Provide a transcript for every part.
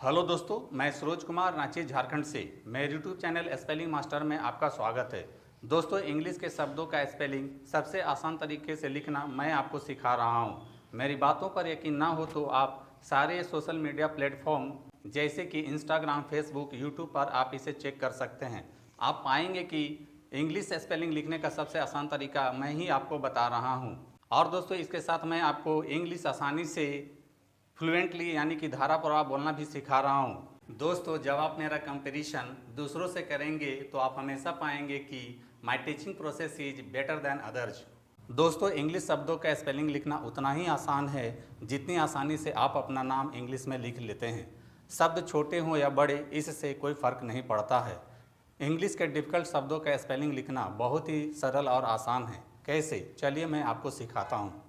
Hello दोस्तों, मैं सरोज कुमार रांची झारखंड से मेरे यूट्यूब चैनल स्पेलिंग मास्टर में आपका स्वागत है। दोस्तों, इंग्लिश के शब्दों का स्पेलिंग सबसे आसान तरीके से लिखना मैं आपको सिखा रहा हूं। मेरी बातों पर यकीन ना हो तो आप सारे सोशल मीडिया प्लेटफॉर्म जैसे कि इंस्टाग्राम, फेसबुक, यूट्यूब पर आप इसे चेक कर सकते हैं। आप पाएंगे कि इंग्लिश स्पेलिंग लिखने का सबसे आसान तरीका मैं ही आपको बता रहा हूँ। और दोस्तों, इसके साथ मैं आपको इंग्लिश आसानी से फ्लुएंटली यानी कि धारा प्रवाह बोलना भी सिखा रहा हूँ। दोस्तों, जब आप मेरा कंपैरिजन दूसरों से करेंगे तो आप हमेशा पाएंगे कि my teaching process is better than others. दोस्तों, इंग्लिश शब्दों का स्पेलिंग लिखना उतना ही आसान है जितनी आसानी से आप अपना नाम इंग्लिश में लिख लेते हैं। शब्द छोटे हों या बड़े, इससे कोई फ़र्क नहीं पड़ता है। इंग्लिश के डिफ़िकल्ट शब्दों का स्पेलिंग लिखना बहुत ही सरल और आसान है। कैसे? चलिए मैं आपको सिखाता हूँ।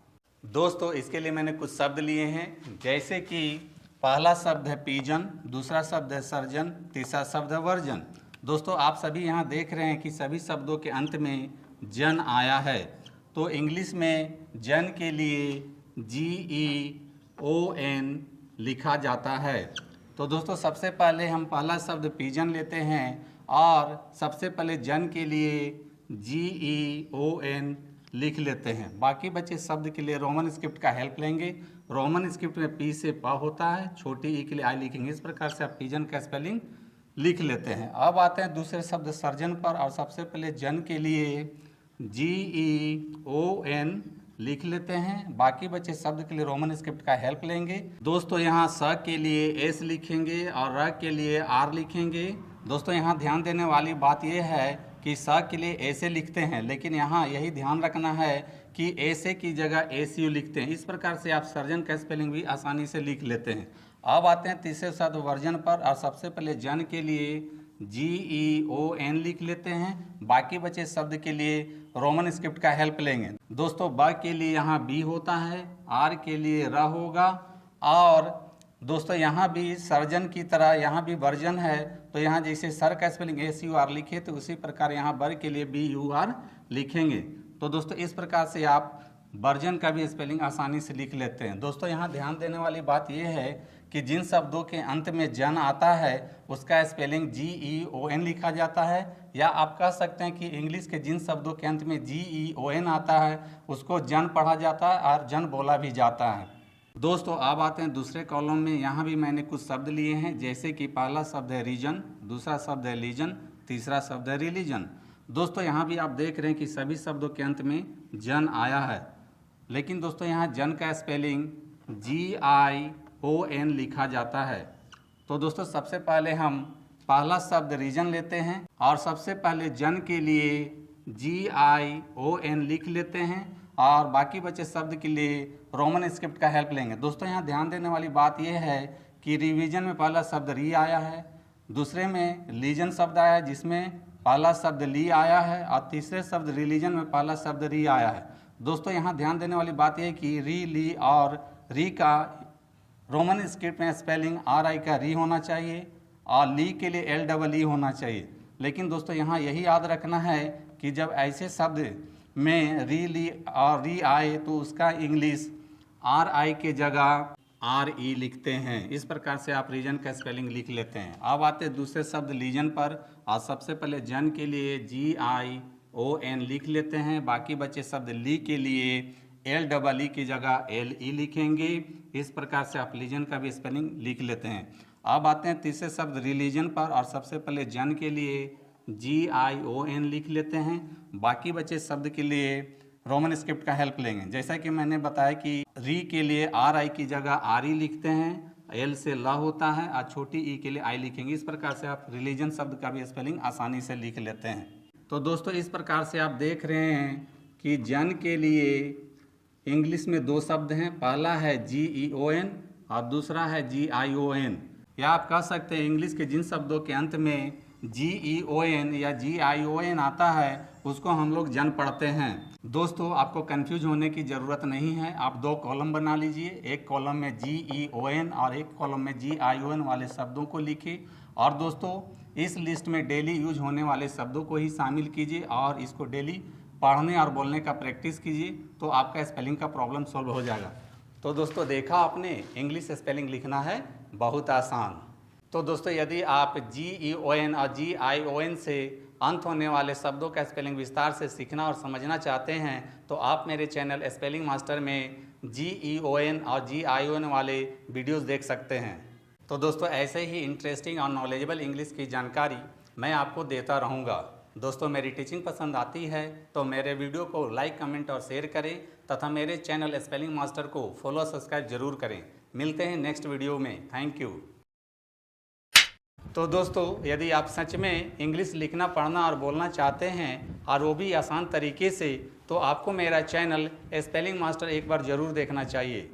दोस्तों, इसके लिए मैंने कुछ शब्द लिए हैं, जैसे कि पहला शब्द है पिजन, दूसरा शब्द है सर्जन, तीसरा शब्द है वर्जन। दोस्तों, आप सभी यहाँ देख रहे हैं कि सभी शब्दों के अंत में जन आया है। तो इंग्लिश में जन के लिए GEON लिखा जाता है। तो दोस्तों, सबसे पहले हम पहला शब्द पिजन लेते हैं और सबसे पहले जन के लिए GEON लिख लेते हैं। बाकी बचे शब्द के लिए रोमन स्क्रिप्ट का हेल्प लेंगे। रोमन स्क्रिप्ट में पी से प होता है, छोटी ई के लिए आई लिखेंगे। इस प्रकार से आप पिजन का स्पेलिंग लिख लेते हैं। अब आते हैं दूसरे शब्द सर्जन पर, और सबसे पहले जन के लिए GEON लिख लेते हैं। बाकी बचे शब्द के लिए रोमन स्क्रिप्ट का हेल्प लेंगे। दोस्तों, यहाँ स के लिए S लिखेंगे और र के लिए R लिखेंगे। दोस्तों, यहाँ ध्यान देने वाली बात यह है कि स के लिए ऐसे लिखते हैं, लेकिन यहाँ यही ध्यान रखना है कि ऐसे की जगह SU लिखते हैं। इस प्रकार से आप सर्जन का स्पेलिंग भी आसानी से लिख लेते हैं। अब आते हैं तीसरे शब्द वर्जन पर, और सबसे पहले जन के लिए GEON लिख लेते हैं। बाकी बचे शब्द के लिए रोमन स्क्रिप्ट का हेल्प लेंगे। दोस्तों, ब के लिए यहाँ B होता है, R के लिए र होगा, और दोस्तों यहाँ भी सर्जन की तरह यहाँ भी वर्जन है। तो यहाँ जैसे सर का स्पेलिंग SUR लिखे तो उसी प्रकार यहाँ बर के लिए BUR लिखेंगे। तो दोस्तों, इस प्रकार से आप वर्जन का भी स्पेलिंग आसानी से लिख लेते हैं। दोस्तों, यहाँ ध्यान देने वाली बात यह है कि जिन शब्दों के अंत में जन आता है उसका स्पेलिंग GEON लिखा जाता है, या आप कह सकते हैं कि इंग्लिश के जिन शब्दों के अंत में GEON आता है उसको जन पढ़ा जाता है और जन बोला भी जाता है। दोस्तों, अब आते हैं दूसरे कॉलम में। यहाँ भी मैंने कुछ शब्द लिए हैं, जैसे कि पहला शब्द है रीजन, दूसरा शब्द है लीजन, तीसरा शब्द है रिलीजन। दोस्तों, यहाँ भी आप देख रहे हैं कि सभी शब्दों के अंत में जन आया है, लेकिन दोस्तों यहाँ जन का स्पेलिंग GION लिखा जाता है। तो दोस्तों, सबसे पहले हम पहला शब्द रीजन लेते हैं और सबसे पहले जन के लिए GION लिख लेते हैं, और बाकी बचे शब्द के लिए रोमन स्क्रिप्ट का हेल्प लेंगे। दोस्तों, यहाँ ध्यान देने वाली बात यह है कि रिवीजन में पहला शब्द री आया है, दूसरे में लीजन शब्द आया है जिसमें पहला शब्द ली आया है, और तीसरे शब्द रिलीजन में पहला शब्द री आया है। दोस्तों, यहाँ ध्यान देने वाली बात यह है कि री, ली और री का रोमन स्क्रिप्ट में स्पेलिंग RI का री होना चाहिए और ली के लिए LEE होना चाहिए। लेकिन दोस्तों, यहाँ यही याद रखना है कि जब ऐसे शब्द में री, ली और री आए तो उसका इंग्लिश RI के जगह RE लिखते हैं। इस प्रकार से आप रीजन का स्पेलिंग लिख लेते हैं। अब आते हैं दूसरे शब्द लीजन पर, और सबसे पहले जन के लिए GION लिख लेते हैं। बाकी बचे शब्द ली के लिए LEE की जगह LE लिखेंगे। इस प्रकार से आप लीजन का भी स्पेलिंग लिख लेते हैं। अब आते हैं तीसरे शब्द रिलीजन पर, और सबसे पहले जन के लिए GION लिख लेते हैं। बाकी बचे शब्द के लिए रोमन स्क्रिप्ट का हेल्प लेंगे। जैसा कि मैंने बताया कि री के लिए RI की जगह RE लिखते हैं, L से ल होता है, और छोटी ई के लिए I लिखेंगे। इस प्रकार से आप रिलीजन शब्द का भी स्पेलिंग आसानी से लिख लेते हैं। तो दोस्तों, इस प्रकार से आप देख रहे हैं कि जन के लिए इंग्लिश में दो शब्द हैं, पहला है GEON और दूसरा है GION। या आप कह सकते हैं इंग्लिश के जिन शब्दों के अंत में GEON या GION आता है उसको हम लोग जन पढ़ते हैं। दोस्तों, आपको कंफ्यूज होने की ज़रूरत नहीं है। आप दो कॉलम बना लीजिए, एक कॉलम में GEON और एक कॉलम में GION वाले शब्दों को लिखिए। और दोस्तों, इस लिस्ट में डेली यूज होने वाले शब्दों को ही शामिल कीजिए और इसको डेली पढ़ने और बोलने का प्रैक्टिस कीजिए, तो आपका स्पेलिंग का प्रॉब्लम सॉल्व हो जाएगा। तो दोस्तों, देखा आपने, इंग्लिश स्पेलिंग लिखना है बहुत आसान। तो दोस्तों यदि आप GEON और GION से अंत होने वाले शब्दों का स्पेलिंग विस्तार से सीखना और समझना चाहते हैं तो आप मेरे चैनल स्पेलिंग मास्टर में GEON और GION वाले वीडियोस देख सकते हैं। तो दोस्तों ऐसे ही इंटरेस्टिंग और नॉलेजेबल इंग्लिश की जानकारी मैं आपको देता रहूँगा। दोस्तों मेरी टीचिंग पसंद आती है तो मेरे वीडियो को लाइक, कमेंट और शेयर करें तथा मेरे चैनल स्पेलिंग मास्टर को फॉलो सब्सक्राइब जरूर करें। मिलते हैं नेक्स्ट वीडियो में। Thank you. तो दोस्तों यदि आप सच में इंग्लिश लिखना, पढ़ना और बोलना चाहते हैं और वो भी आसान तरीके से, तो आपको मेरा चैनल स्पेलिंग मास्टर एक बार ज़रूर देखना चाहिए।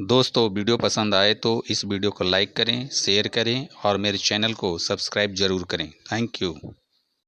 दोस्तों वीडियो पसंद आए तो इस वीडियो को लाइक करें, शेयर करें और मेरे चैनल को सब्सक्राइब जरूर करें। Thank you.